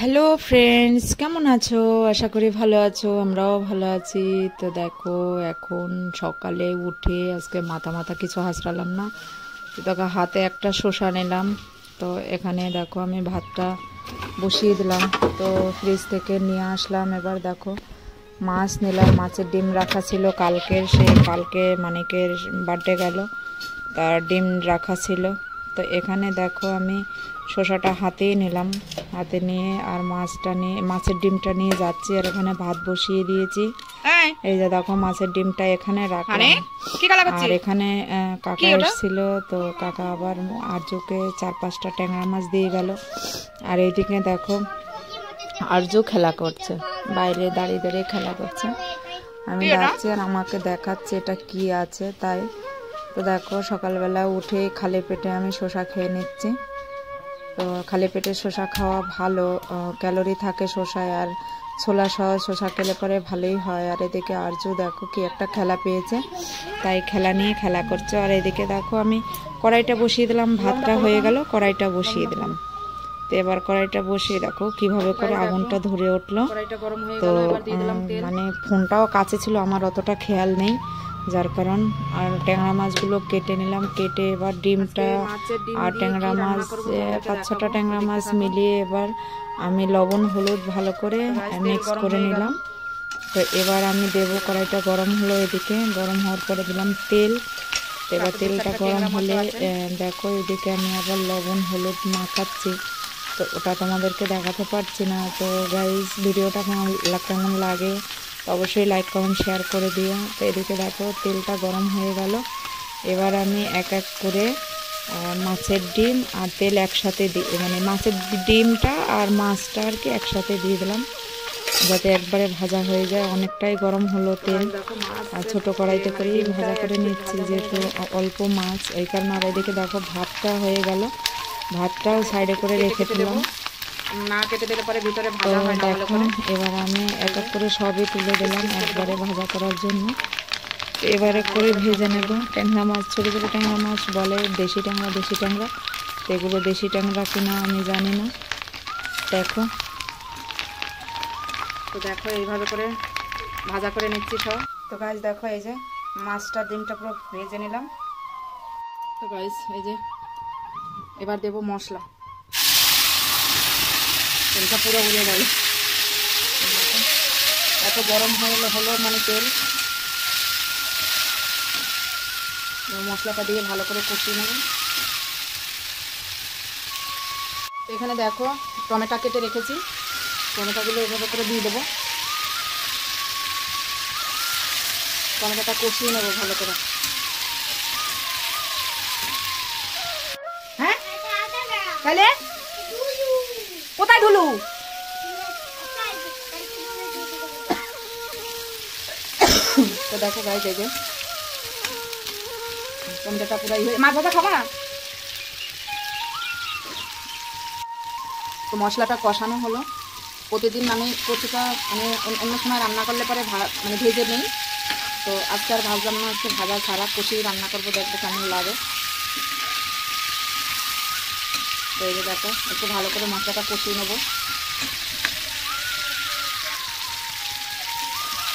Hello friends, কেমন আছো? আশা করি ভালো আছো, আমরাও ভালো আছি। তো দেখো, এখন সকালে উঠে আজকে মাথা মাথা কিছু হাসরালাম না, তো দেখো হাতে একটা শসা নিলাম। তো এখানে দেখো আমি ভাতটা বসিয়ে দিলাম, তো ফ্রিজ থেকে নিয়ে আসলাম। এবার দেখো মাছ নিলাম, মাছের ডিম রাখা ছিল কালকের, কালকে মানিকের বার্থডে গেল, তার ডিম রাখা ছিল। তো এখানে দেখো আমি শসাটা হাতেই নিলাম, হাতে নিয়ে আর মাছের ডিমটা নিয়ে যাচ্ছি। আর এখানে ভাত বসিয়ে দিয়েছি। এই যে দেখো মাছের ডিমটা এখানে রাখলাম। আর এখানে কাকা এসেছিল, তো কাকা আবার আর্যকে 4-5টা ট্যাংরা মাছ দিয়ে গেল। আর এইদিকে দেখো আর্য খেলা করছে, বাইরে দাঁড়িয়ে দাঁড়িয়ে খেলা করছে। আমি যাচ্ছি আর আমাকে দেখাচ্ছে এটা কি আছে তাই। তো দেখো সকালবেলা উঠে খালি পেটে আমি শসা খেয়ে নিচ্ছি। তো খালি পেটে শসা খাওয়া ভালো, ক্যালোরি থাকে শসায়, আর ছোলা সহ শসা খেলে পরে ভালোই হয়। আর এদিকে আর্য দেখো কি একটা খেলা পেয়েছে, তাই খেলা নিয়ে খেলা করছে। আর এদিকে দেখো আমি কড়াইটা বসিয়ে দিলাম, ভাতটা হয়ে গেল, কড়াইটা বসিয়ে দিলাম। তো এবার কড়াইটা বসিয়ে দেখো কিভাবে করে আগুনটা ধরে উঠলো। তো মানে ফোনটাও কাছে ছিল, আমার অতটা খেয়াল নেই, যার কারণ। আর ট্যাংরা মাছগুলো কেটে নিলাম, কেটে এবার ডিমটা আর ট্যাংরা মাছ 5-6টা ট্যাংরা মাছ মিলিয়ে এবার আমি লবণ হলুদ ভালো করে মিক্স করে নিলাম। তো এবার আমি দেবো, কড়াইটা গরম হলো, এদিকে গরম হওয়ার পরে দিলাম তেল। এবার তেলটা গরম হলে দেখো এদিকে আমি আবার লবণ হলুদ মাখাচ্ছি। তো ওটা তোমাদেরকে দেখাতে পারছি না। তো গাইস, ভিডিওটা কেমন লাগে অবশ্যই লাইক কমেন্ট শেয়ার করে দিও। তো এদিকে দেখো তেলটা গরম হয়ে গেল, এবার আমি এক এক করে মাছের ডিম আর তেল একসাথে মানে মাছের ডিমটা আর মাছটা আর কি একসাথে দিয়ে দিলাম, যাতে একবারে ভাজা হয়ে যায়। অনেকটাই গরম হলো তেল, আর ছোটো কড়াইতে করেই ভাজা করে নিচ্ছি যেহেতু অল্প মাছ, এই কারণে। আর এদিকে দেখো ভাতটা হয়ে গেল, ভাতটাও সাইডে করে রেখে দিলাম, না কেটে দিলে পরে ভিতরে ভাজা হয় না। দেখো এবার আমি এক এক করে সবই তুলে দিলাম একবারে ভাজা করার জন্য। এবারে করে ভেজে নেব। ট্যাংরা মাছ, ছোটো ছোটো ট্যাংরা মাছ বলে দেশি ট্যাংরা, তো এগুলো দেশি ট্যাংরা কিনা আমি জানি না। দেখো, তো দেখো এইভাবে করে ভাজা করে নিচ্ছি সব। তো গাইস দেখো এই যে মাছটা ডিমটা পুরো ভেজে নিলাম। তো গাইস এই যে এবার দেবো মশলা, তেলটা পুরো উড়ে গেল, এত গরম হলো মানে তেল। মশলাটা দিয়ে ভালো করে কষিয়ে নেব। এখানে দেখো টমেটো কেটে রেখেছি, টমেটোগুলো এভাবে করে দিয়ে দেবো, টমেটোটা কষিয়ে নেবো ভালো করে। হ্যাঁ তাহলে কোথায় ধুলু? তো দেখো গাইস এই যে টমেটোটা পুরাই হয়ে, মাছ ভাজা খাবা? তো মশলাটা কষানো হলো। প্রতিদিন আমি কচুটা মানে অন্য সময় রান্না করলে পরে মানে ভেজে নিই, তো আজকে আর ভাজলাম না, আজকে ভাজা ছাড়া কষিয়ে রান্না করবো, দেখবো কেমন লাগে। তো এই যে দেখো একটু ভালো করে মশলাটা কষিয়ে নেবো।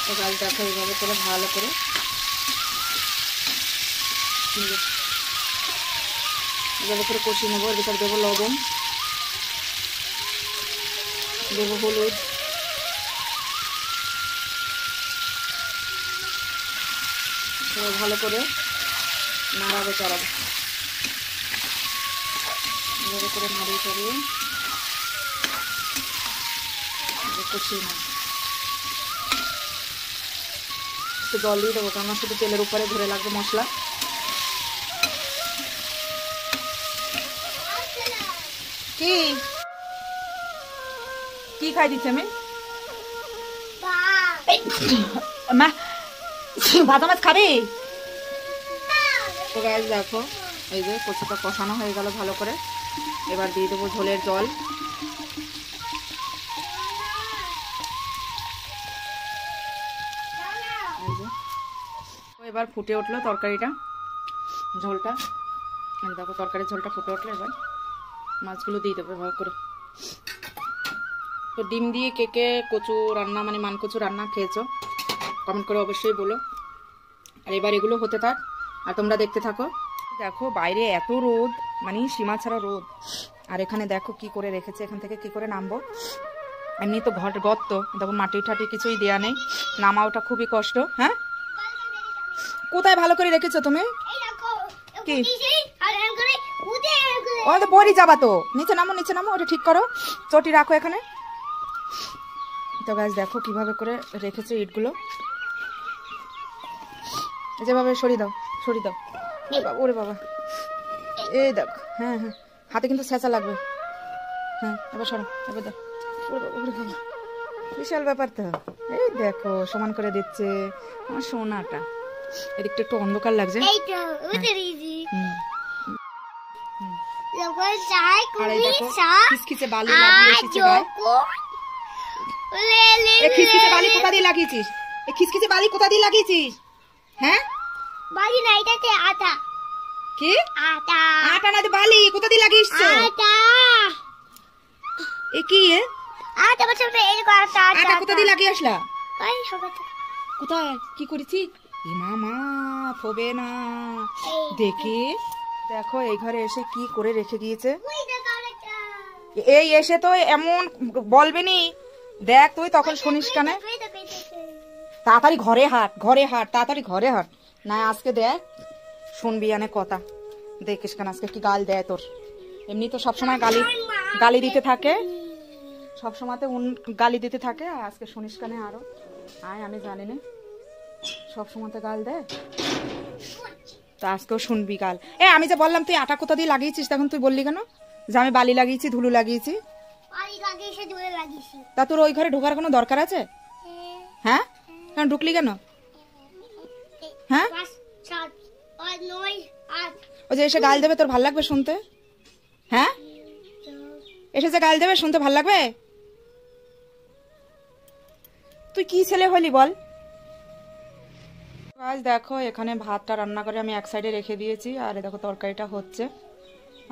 তো গাছ দেখো এইভাবে করে ভালো করে এভাবে করে কষিয়ে নেবো। এর ভিতরে দেবো লবণ, দেবো হলুদ, ভালো করে নাড়াবে চড়াবো, এভাবে করে নাড়িয়ে চড়িয়ে কষিয়ে নেব। একটু জল দিয়ে দেবো, কারণ শুধু তেলের উপরে ধরে লাগবে মশলা। কি কি খাই দিচ্ছি আমি? মা ভাজা মাছ খাবি? তো গাইস দেখো এই যে কচুটা কষানো হয়ে গেল ভালো করে, এবার দিয়ে দেবো ঝোলের জল। এবার ফুটে উঠলো তরকারিটা, ঝোলটা দেখো, তরকারির ঝোলটা ফুটে উঠলো, এবার মাছগুলো দিয়ে দেবো ভালো করে। তো ডিম দিয়ে কে কে কচু রান্না মানে মানকচু রান্না খেয়েছো কমেন্ট করে অবশ্যই বলো। আর এবার এগুলো হতে থাক আর তোমরা দেখতে থাকো। দেখো বাইরে এত রোদ, মানে সীমা ছাড়া রোদ। আর এখানে দেখো কি করে রেখেছে, এখান থেকে কি করে নামবো। এমনি তো ঘর গর্ত, তখন মাটি টাটি কিছুই দেওয়া নেই, নামা ওটা খুবই কষ্ট। হ্যাঁ কোথায় ভালো করে রেখেছো তুমি? কি ও তো পরি যাবা তো, নিচে নামো নিচে নামো, ওটা ঠিক করো, চটি রাখো এখানে। তো গাছ দেখো কিভাবে করে রেখেছে ইটগুলো, যেভাবে সরিয়ে দাও সরিয়ে দাও। ওরে বাবা এই দেখো, হ্যাঁ হ্যাঁ হাতে কিন্তু ছেঁচা লাগবে। হ্যাঁ এবার সরো, এবার দাও। ওরে বাবা ওরে বাবা বিশাল ব্যাপার তো। এই দেখো সমান করে দিচ্ছে আমার সোনাটা। এদিকটা একটু অন্ধকার লাগছে। খিচখিচে বালি লাগিয়েছিস গায়ে। খিচখিচে বালি কোথা দিয়ে লাগিয়েছিস? খিচখিচে বালি কোথা দিয়ে লাগিয়েছিস? হ্যাঁ বালি না, এটাতে আটা। কি আটা? আটা না বালি, কোথা দিয়ে লাগিয়েছিস? আটা। এ কি এ? আটা বছর এই আটা। আটা কোথা দিয়ে লাগিয়ে আসলা? ওই সবাই কোথায় কি করেছিস? এ মামা ফোবে না দেখি। দেখো এই ঘরে এসে কি করে রেখে দিয়েছে। এই এসে তো এমন বলবে নি, দেখ তুই তখন শুনিস কানে। তাড়াতাড়ি ঘরে হাট, ঘরে হাট, তাড়াতাড়ি ঘরে হাট। না আজকে দেখ শুনবি আনে কথা, দেখিস কেন আজকে কি গাল দেয় তোর। এমনি তো সবসময় গালি গালি দিতে থাকে, সবসময় তো গালি দিতে থাকে, আর আজকে শুনিস কানে আরো। আয় আমি জানি না, সবসময় তো গাল দেয়, তো আজকেও শুনবি গাল। আমি যে বললাম তুই আটা কোথা দিয়ে লাগিয়েছিস, তখন তুই বললি কেন যে আমি বালি লাগিয়েছি ধুলু লাগিয়েছি? তা তোর ওই ঘরে ঢোকার কোনো দরকার আছে? হ্যাঁ কেন ঢুকলি কেন? হ্যাঁ ও যে এসে গাল দেবে তোর ভাল লাগবে শুনতে? হ্যাঁ এসে যে গাল দেবে শুনতে ভাল লাগবে? তুই কি ছেলে হলি বল? আজ দেখো এখানে ভাতটা রান্না করে আমি এক সাইডে রেখে দিয়েছি, আর দেখো তরকারিটা হচ্ছে।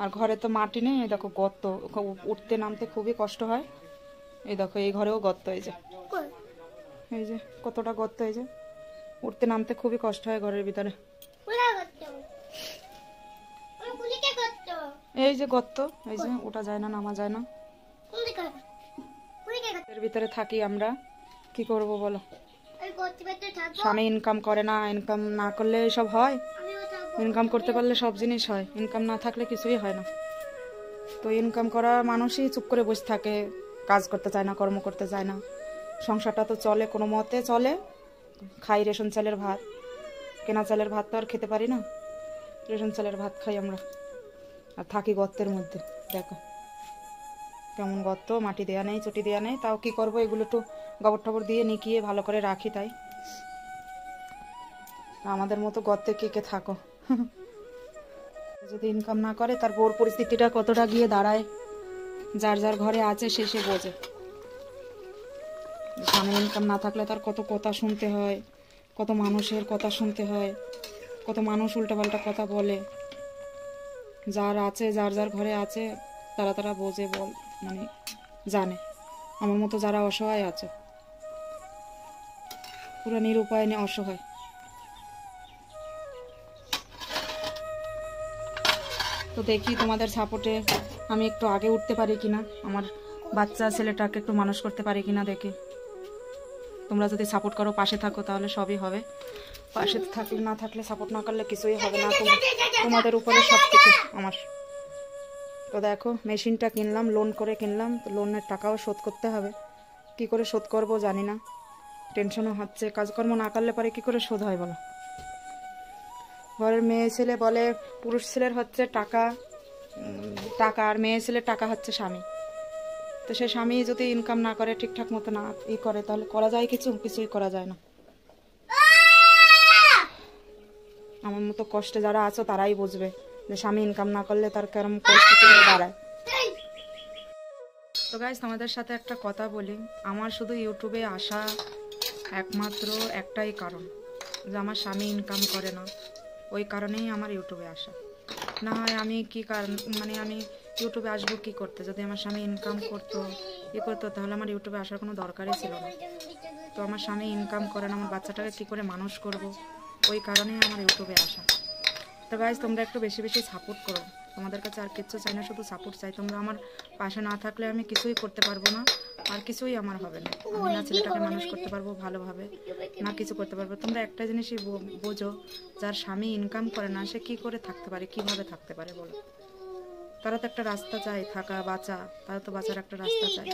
আর ঘরে তো মাটি নেই, দেখো গর্ত, উঠতে নামতে খুবই কষ্ট হয়। এই দেখো এই ঘরেও গর্ত, এই যে কতটা গর্ত, এই যে উঠতে নামতে খুবই কষ্ট হয় ঘরের ভিতরে। এই যে গর্ত, এই যে ওঠা যায় না নামা যায় না, এর ভিতরে থাকি আমরা। কি করব বলো, স্বামী ইনকাম করে না, ইনকাম না করলে সব হয়। ইনকাম করতে পারলে সব জিনিস হয়, ইনকাম না থাকলে কিছুই হয় না। তো ইনকাম করা মানুষই চুপ করে বসে থাকে, কাজ করতে চায় না, কর্ম করতে চায় না। সংসারটা তো চলে কোনো মতে চলে, খাই রেশন চালের ভাত, কেনা চালের ভাত তো আর খেতে পারি না, রেশন চালের ভাত খাই আমরা। আর থাকি গর্তের মধ্যে, দেখো কেমন গর্ত, মাটি দেয়া নেই, চটি দেয়া নেই, তাও কি করবো, এগুলো একটু গোবর টবর দিয়ে নিকিয়ে ভালো করে রাখি। তাই আমাদের মতো গর্তে কে কে থাকো। যদি ইনকাম না করে তার বোর পরিস্থিতিটা কতটা গিয়ে দাঁড়ায়, যার যার ঘরে আছে সে বোঝে। স্বামী ইনকাম না থাকলে তার কত কথা শুনতে হয়, কত মানুষের কথা শুনতে হয়, কত মানুষ উল্টাপাল্টা কথা বলে। যার আছে, যার যার ঘরে আছে, তারা বোঝে, বল মানে জানে। আমার মতো যারা অসহায় আছে, পুরো নিরুপায় অসহায়, তো দেখি তোমাদের সাপোর্টে আমি একটু আগে উঠতে পারি কিনা, আমার বাচ্চা ছেলেটাকে একটু মানুষ করতে পারি কিনা দেখি। তোমরা যদি সাপোর্ট করো, পাশে থাকো, তাহলে সবই হবে। পাশে থাকলে না থাকলে, সাপোর্ট না করলে কিছুই হবে না। তোমাদের উপরে সব কিছু আমার। তো দেখো মেশিনটা কিনলাম, লোন করে কিনলাম, তো লোনের টাকাও শোধ করতে হবে। কি করে শোধ করব জানি না, টেনশনও হচ্ছে। কাজকর্ম না করলে পরে কি করে শোধ হয় বলো? ঘরের মেয়ে ছেলে বলে, পুরুষ ছেলের হচ্ছে টাকা, আর মেয়ে ছেলের টাকা হচ্ছে স্বামী। তো সে স্বামী যদি ইনকাম না করে, ঠিকঠাক মতো না করে, তাহলে করা যায় কিছুই করা যায় না। আমার মতো কষ্টে যারা আছো তারাই বুঝবে যে স্বামী ইনকাম না করলে তার কেরম পরিস্থিতি দাঁড়ায়। তো গাইস তোমাদের সাথে একটা কথা বলি, আমার শুধু ইউটিউবে আসা একমাত্র একটাই কারণ, যে আমার স্বামী ইনকাম করে না, ওই কারণেই আমার ইউটিউবে আসা। না হয় আমি কি কারণ, মানে আমি ইউটিউবে আসবো কি করতে, যদি আমার স্বামী ইনকাম করতো, ই করতো, তাহলে আমার ইউটিউবে আসার কোনো দরকারই ছিল না। তো আমার স্বামী ইনকাম করে না, আমার বাচ্চাটাকে কী করে মানুষ করব, ওই কারণেই আমার ইউটিউবে আসা। তো গাইজ তোমরা একটু বেশি বেশি সাপোর্ট করো, তোমাদের কাছে আর কিচ্ছু চাই না, শুধু সাপোর্ট চাই। তোমরা আমার পাশে না থাকলে আমি কিছুই করতে পারবো না, আর কিছুই আমার হবে না। আমি না ছেলেটাকে মানুষ করতে পারবো ভালোভাবে, না কিছু করতে পারবো। তোমরা একটা জিনিসই বোঝো, যার স্বামী ইনকাম করে না সে কি করে থাকতে পারে, কিভাবে থাকতে পারে বলো? তারা তো একটা রাস্তা চায় থাকা, বাঁচা, তারা তো বাঁচার একটা রাস্তা চায়।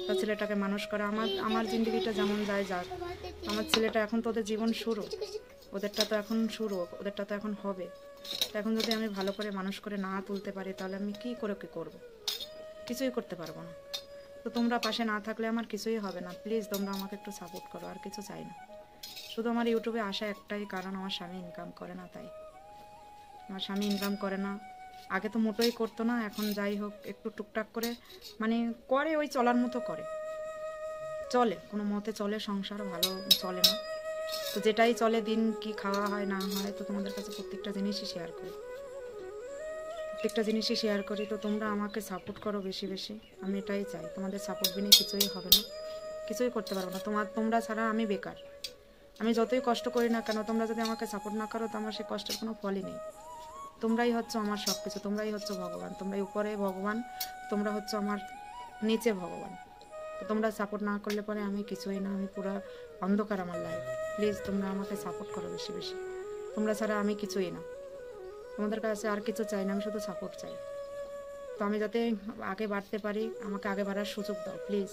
তার ছেলেটাকে মানুষ করা, আমার জিন্দগিটা যেমন যায় যাক, আমার ছেলেটা এখন তো ওদের জীবন শুরু, ওদেরটা তো এখন শুরু, ওদেরটা তো এখন হবে। এখন যদি আমি ভালো করে মানুষ করে না তুলতে পারি, তাহলে আমি কি করে কি করবো? কিছুই করতে পারবো না। তো তোমরা পাশে না থাকলে আমার কিছুই হবে না। প্লিজ তোমরা আমাকে একটু সাপোর্ট করো, আর কিছু চাই না। শুধু আমার ইউটিউবে আসা একটাই কারণ, আমার স্বামী ইনকাম করে না, তাই। আমার স্বামী ইনকাম করে না, আগে তো মোটোই করতো না, এখন যাই হোক একটু টুকটাক করে মানে করে, ওই চলার মতো করে, চলে কোনো মতে চলে, সংসার ভালো চলে না। তো যেটাই চলে, দিন কি খাওয়া হয় না হয়, তো তোমাদের কাছে প্রত্যেকটা জিনিসই শেয়ার করি, তো তোমরা আমাকে সাপোর্ট করো বেশি বেশি, আমি এটাই চাই। তোমাদের সাপোর্ট বিনে কিছুই হবে না, কিছুই করতে পারবো না। তোমরা ছাড়া আমি বেকার, আমি যতই কষ্ট করি না কেন, তোমরা যদি আমাকে সাপোর্ট না করো, তো আমার সেই কষ্টের কোনো ফলই নেই। তোমরাই হচ্ছে আমার সব কিছু, তোমরাই হচ্ছে ভগবান, তোমরাই উপরে ভগবান, তোমরা হচ্ছে আমার নিচে ভগবান। তো তোমরা সাপোর্ট না করলে পরে আমি কিছুই না, আমি পুরো অন্ধকার আমার লাইফ। প্লিজ তোমরা আমাকে সাপোর্ট করো বেশি বেশি, তোমরা ছাড়া আমি কিছুই না। তোমাদের কাছে আর কিছু চাই না, আমি শুধু সাপোর্ট চাই। তো আমি যাতে আগে বাড়তে পারি, আমাকে আগে বাড়ার সুযোগ দাও প্লিজ।